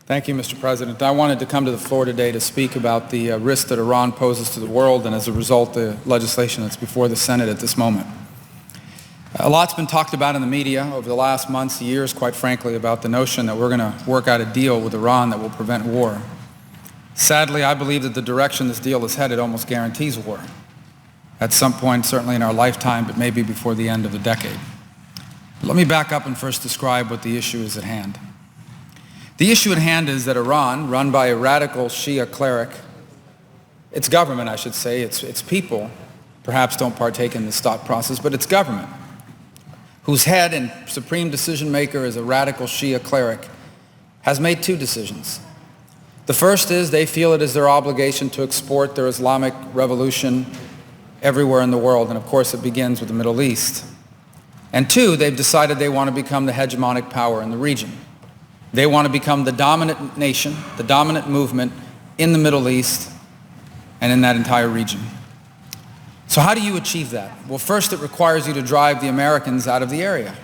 Thank you, Mr. President. I wanted to come to the floor today to speak about the risk that Iran poses to the world and, as a result, the legislation that's before the Senate at this moment. A lot's been talked about in the media over the last months, years, quite frankly, about the notion that we're going to work out a deal with Iran that will prevent war. Sadly, I believe that the direction this deal is headed almost guarantees war. At some point, certainly in our lifetime, but maybe before the end of the decade. Let me back up and first describe what the issue is at hand. The issue at hand is that Iran, run by a radical Shia cleric, its government, I should say, its people, perhaps don't partake in this thought process, but its government, whose head and supreme decision maker is a radical Shia cleric, has made two decisions. The first is they feel it is their obligation to export their Islamic revolution everywhere in the world, and of course it begins with the Middle East. And two, they've decided they want to become the hegemonic power in the region. They want to become the dominant nation, the dominant movement in the Middle East and in that entire region. So how do you achieve that? Well, first it requires you to drive the Americans out of the area,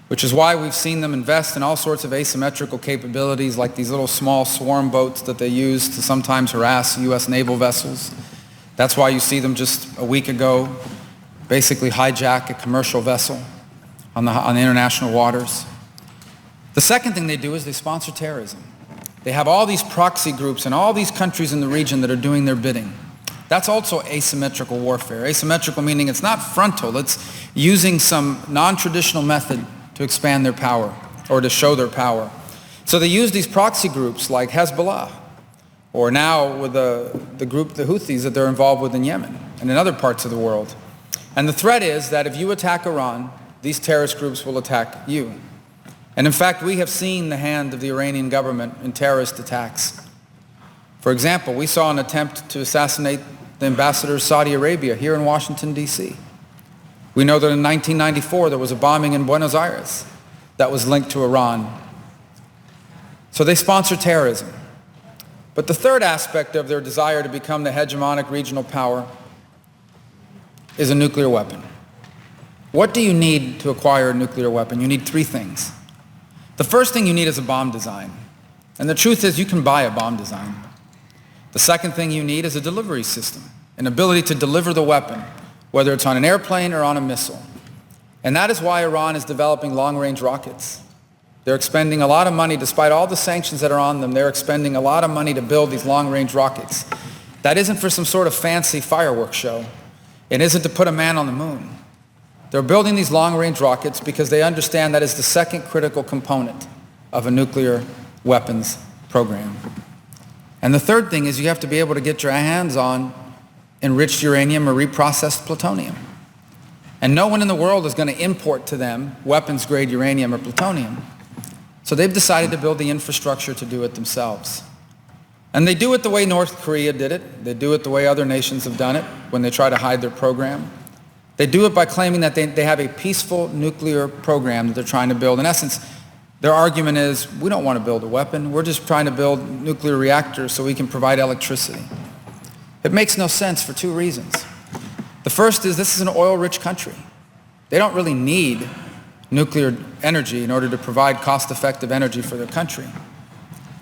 which is why we've seen them invest in all sorts of asymmetrical capabilities like these little small swarm boats that they use to sometimes harass U.S. naval vessels. That's why you see them just a week ago basically hijack a commercial vessel on the international waters. The second thing they do is they sponsor terrorism. They have all these proxy groups in all these countries in the region that are doing their bidding. That's also asymmetrical warfare. Asymmetrical meaning it's not frontal, it's using some non-traditional method to expand their power or to show their power. So they use these proxy groups like Hezbollah, or now with the group, the Houthis, that they're involved with in Yemen and in other parts of the world. And the threat is that if you attack Iran, these terrorist groups will attack you. And in fact, we have seen the hand of the Iranian government in terrorist attacks. For example, we saw an attempt to assassinate the ambassador of Saudi Arabia here in Washington, D.C. We know that in 1994 there was a bombing in Buenos Aires that was linked to Iran. So they sponsor terrorism. But the third aspect of their desire to become the hegemonic regional power is a nuclear weapon. What do you need to acquire a nuclear weapon? You need three things. The first thing you need is a bomb design. And the truth is you can buy a bomb design. The second thing you need is a delivery system, an ability to deliver the weapon, whether it's on an airplane or on a missile. And that is why Iran is developing long-range rockets. They're expending a lot of money, despite all the sanctions that are on them, they're expending a lot of money to build these long-range rockets. That isn't for some sort of fancy fireworks show. It isn't to put a man on the moon. They're building these long-range rockets because they understand that is the second critical component of a nuclear weapons program. And the third thing is you have to be able to get your hands on enriched uranium or reprocessed plutonium. And no one in the world is going to import to them weapons-grade uranium or plutonium. So they've decided to build the infrastructure to do it themselves. And they do it the way North Korea did it. They do it the way other nations have done it when they try to hide their program. They do it by claiming that they have a peaceful nuclear program that they're trying to build. In essence, their argument is, we don't want to build a weapon. We're just trying to build nuclear reactors so we can provide electricity. It makes no sense for two reasons. The first is this is an oil-rich country. They don't really need nuclear energy in order to provide cost-effective energy for their country.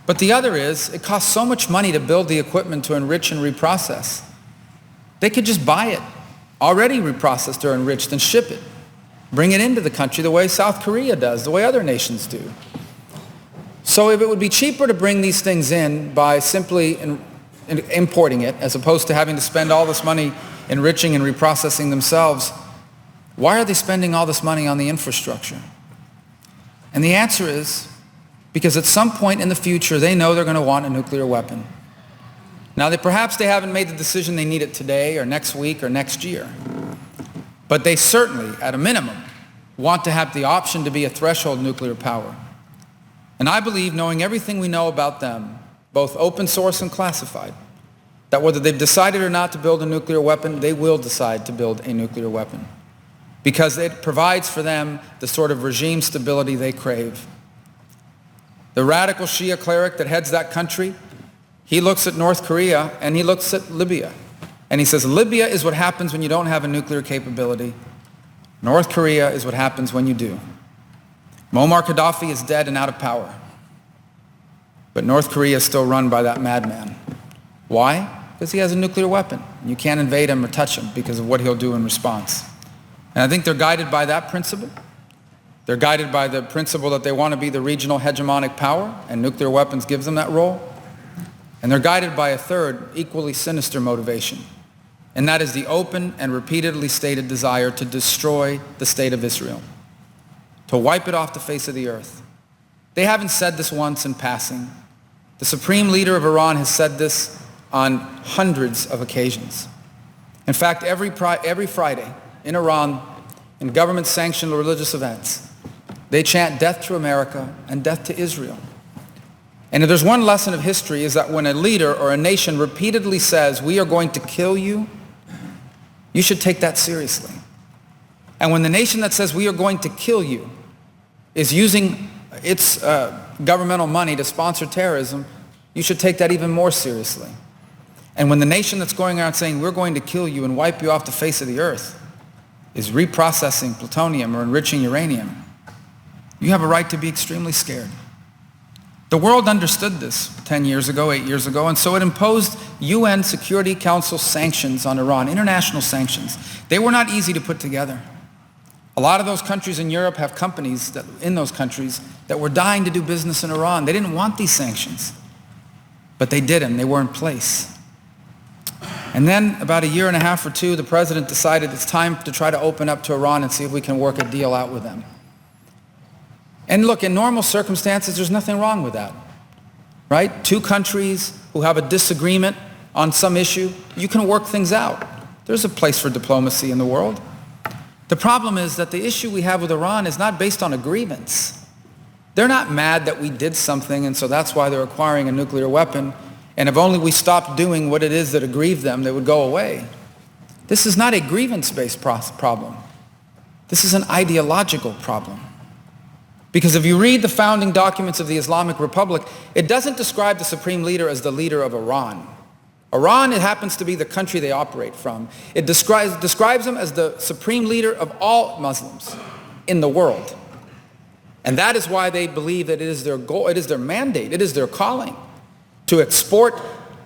But the other is, it costs so much money to build the equipment to enrich and reprocess. They could just buy it already reprocessed or enriched and ship it. Bring it into the country the way South Korea does, the way other nations do. So if it would be cheaper to bring these things in by simply importing it, as opposed to having to spend all this money enriching and reprocessing themselves, why are they spending all this money on the infrastructure? And the answer is because at some point in the future they know they're going to want a nuclear weapon. Now, perhaps they haven't made the decision they need it today or next week or next year. But they certainly, at a minimum, want to have the option to be a threshold nuclear power. And I believe, knowing everything we know about them, both open source and classified, that whether they've decided or not to build a nuclear weapon, they will decide to build a nuclear weapon. Because it provides for them the sort of regime stability they crave. The radical Shia cleric that heads that country, he looks at North Korea and he looks at Libya. And he says, Libya is what happens when you don't have a nuclear capability. North Korea is what happens when you do. Muammar Gaddafi is dead and out of power. But North Korea is still run by that madman. Why? Because he has a nuclear weapon. You can't invade him or touch him because of what he'll do in response. And I think they're guided by that principle. They're guided by the principle that they want to be the regional hegemonic power, and nuclear weapons gives them that role. And they're guided by a third, equally sinister motivation, and that is the open and repeatedly stated desire to destroy the state of Israel, to wipe it off the face of the earth. They haven't said this once in passing. The supreme leader of Iran has said this on hundreds of occasions. In fact, every Friday in Iran, in government-sanctioned religious events, they chant death to America and death to Israel. And if there's one lesson of history, is that when a leader or a nation repeatedly says, we are going to kill you, you should take that seriously. And when the nation that says we are going to kill you is using its governmental money to sponsor terrorism, you should take that even more seriously. And when the nation that's going around saying we're going to kill you and wipe you off the face of the earth is reprocessing plutonium or enriching uranium, you have a right to be extremely scared. The world understood this 10 years ago, 8 years ago, and so it imposed UN Security Council sanctions on Iran, international sanctions. They were not easy to put together. A lot of those countries in Europe have companies in those countries that were dying to do business in Iran. They didn't want these sanctions, but they did them. They were in place. And then about a year and a half or two, the president decided it's time to try to open up to Iran and see if we can work a deal out with them. And look, in normal circumstances, there's nothing wrong with that, right? Two countries who have a disagreement on some issue, you can work things out. There's a place for diplomacy in the world. The problem is that the issue we have with Iran is not based on a grievance. They're not mad that we did something, and so that's why they're acquiring a nuclear weapon, and if only we stopped doing what it is that aggrieved them, they would go away. This is not a grievance-based problem. This is an ideological problem. Because if you read the founding documents of the Islamic Republic, it doesn't describe the supreme leader as the leader of Iran. Iran, it happens to be the country they operate from. It describes him as the supreme leader of all Muslims in the world. And that is why they believe that it is their goal, it is their mandate, it is their calling to export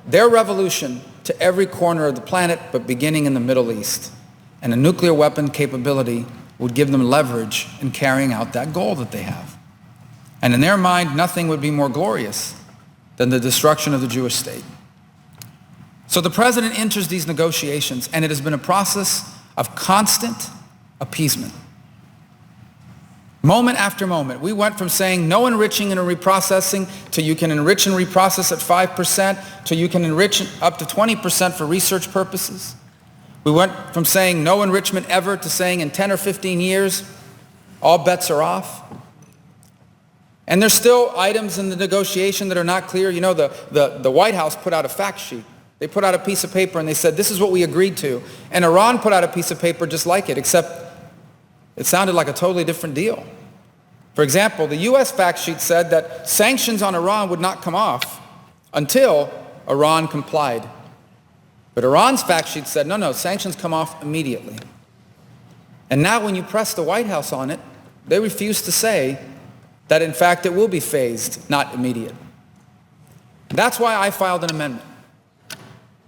their revolution to every corner of the planet, but beginning in the Middle East. And a nuclear weapon capability would give them leverage in carrying out that goal that they have. And in their mind, nothing would be more glorious than the destruction of the Jewish state. So the president enters these negotiations, and it has been a process of constant appeasement. Moment after moment, we went from saying no enriching and reprocessing to you can enrich and reprocess at 5% to you can enrich up to 20% for research purposes. We went from saying no enrichment ever to saying in 10 or 15 years, all bets are off. And there's still items in the negotiation that are not clear. You know, the White House put out a fact sheet. They put out a piece of paper and they said, this is what we agreed to. And Iran put out a piece of paper just like it, except it sounded like a totally different deal. For example, the U.S. fact sheet said that sanctions on Iran would not come off until Iran complied. But Iran's fact sheet said, no, sanctions come off immediately. And now when you press the White House on it, they refuse to say that in fact it will be phased, not immediate. That's why I filed an amendment.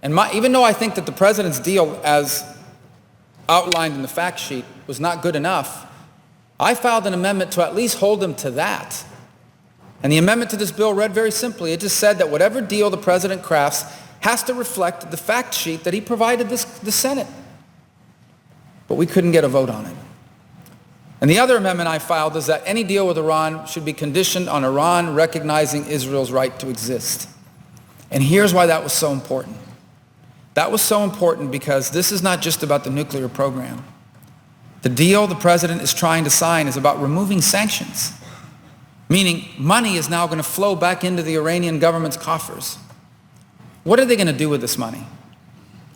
And even though I think that the president's deal as outlined in the fact sheet was not good enough, I filed an amendment to at least hold them to that. And the amendment to this bill read very simply. It just said that whatever deal the president crafts has to reflect the fact sheet that he provided the Senate. But we couldn't get a vote on it. And the other amendment I filed is that any deal with Iran should be conditioned on Iran recognizing Israel's right to exist. And here's why that was so important. That was so important because this is not just about the nuclear program. The deal the president is trying to sign is about removing sanctions, meaning money is now going to flow back into the Iranian government's coffers. What are they going to do with this money?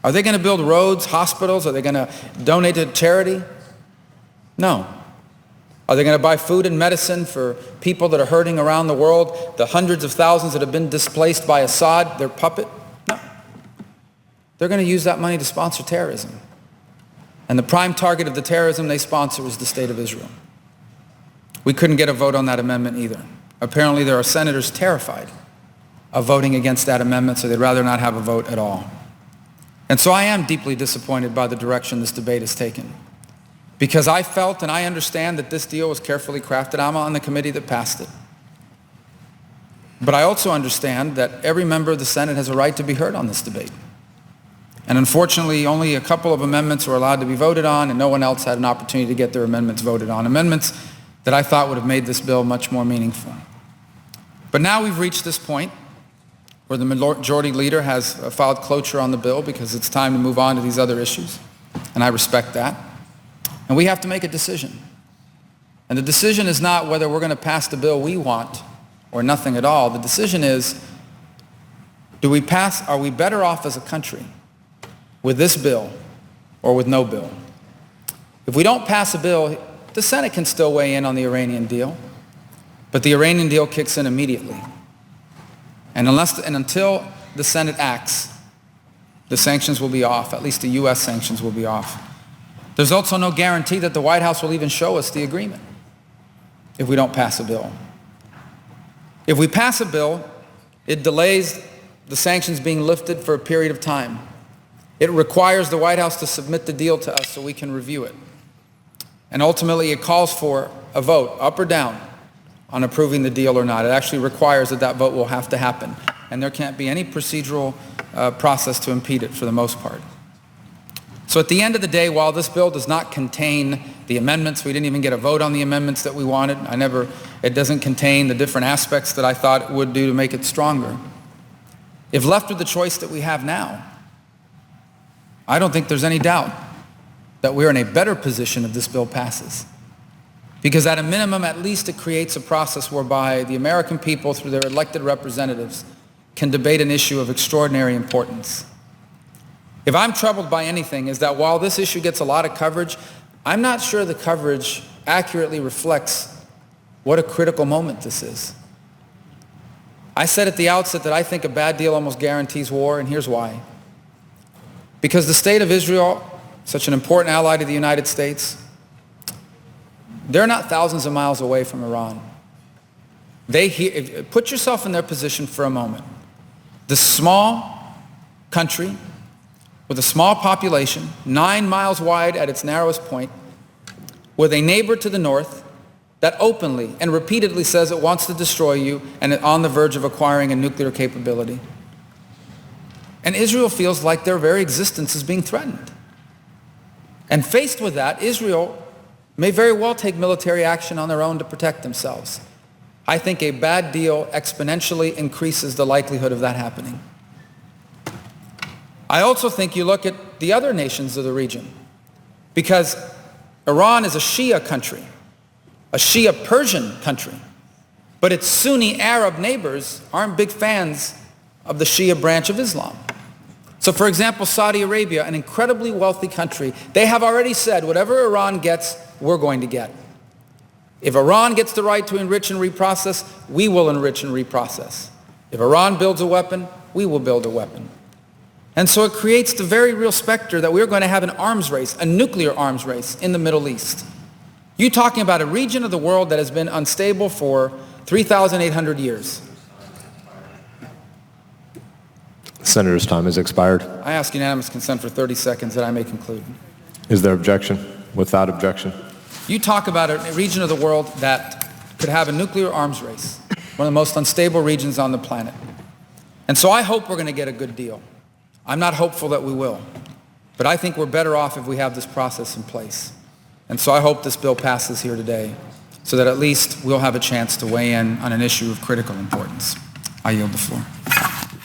Are they going to build roads, hospitals? Are they going to donate to charity? No. Are they going to buy food and medicine for people that are hurting around the world, the hundreds of thousands that have been displaced by Assad, their puppet? No. They're going to use that money to sponsor terrorism. And the prime target of the terrorism they sponsor is the state of Israel. We couldn't get a vote on that amendment either. Apparently there are senators terrified of voting against that amendment, so they'd rather not have a vote at all. And so I am deeply disappointed by the direction this debate has taken, because I felt and I understand that this deal was carefully crafted. I'm on the committee that passed it. But I also understand that every member of the Senate has a right to be heard on this debate. And unfortunately, only a couple of amendments were allowed to be voted on, and no one else had an opportunity to get their amendments voted on. Amendments that I thought would have made this bill much more meaningful. But now we've reached this point where the majority leader has filed cloture on the bill because it's time to move on to these other issues, and I respect that. And we have to make a decision. And the decision is not whether we're going to pass the bill we want or nothing at all. The decision is, are we better off as a country with this bill or with no bill? If we don't pass a bill, the Senate can still weigh in on the Iranian deal, but the Iranian deal kicks in immediately. And until the Senate acts, the sanctions will be off, at least the U.S. sanctions will be off. There's also no guarantee that the White House will even show us the agreement if we don't pass a bill. If we pass a bill, it delays the sanctions being lifted for a period of time. It requires the White House to submit the deal to us so we can review it. And ultimately, it calls for a vote, up or down, on approving the deal or not. It actually requires that that vote will have to happen. And there can't be any procedural process to impede it for the most part. So at the end of the day, while this bill does not contain the amendments, we didn't even get a vote on the amendments that we wanted. It doesn't contain the different aspects that I thought it would do to make it stronger. If left with the choice that we have now, I don't think there's any doubt that we're in a better position if this bill passes. Because at a minimum, at least it creates a process whereby the American people, through their elected representatives, can debate an issue of extraordinary importance. If I'm troubled by anything, is that while this issue gets a lot of coverage, I'm not sure the coverage accurately reflects what a critical moment this is. I said at the outset that I think a bad deal almost guarantees war, and here's why. Because the state of Israel, such an important ally to the United States, they're not thousands of miles away from Iran. Put yourself in their position for a moment. The small country with a small population, 9 miles wide at its narrowest point, with a neighbor to the north that openly and repeatedly says it wants to destroy you and is on the verge of acquiring a nuclear capability. And Israel feels like their very existence is being threatened. And faced with that, Israel may very well take military action on their own to protect themselves. I think a bad deal exponentially increases the likelihood of that happening. I also think you look at the other nations of the region, because Iran is a Shia country, a Shia Persian country, but its Sunni Arab neighbors aren't big fans of the Shia branch of Islam. So for example, Saudi Arabia, an incredibly wealthy country, they have already said whatever Iran gets, we're going to get. If Iran gets the right to enrich and reprocess, we will enrich and reprocess. If Iran builds a weapon, we will build a weapon. And so it creates the very real specter that we're going to have an arms race, a nuclear arms race in the Middle East. You're talking about a region of the world that has been unstable for 3,800 years. Senator's time has expired. I ask unanimous consent for 30 seconds that I may conclude. Is there objection? Without objection. You talk about a region of the world that could have a nuclear arms race, one of the most unstable regions on the planet. And so I hope we're going to get a good deal. I'm not hopeful that we will, but I think we're better off if we have this process in place. And so I hope this bill passes here today so that at least we'll have a chance to weigh in on an issue of critical importance. I yield the floor.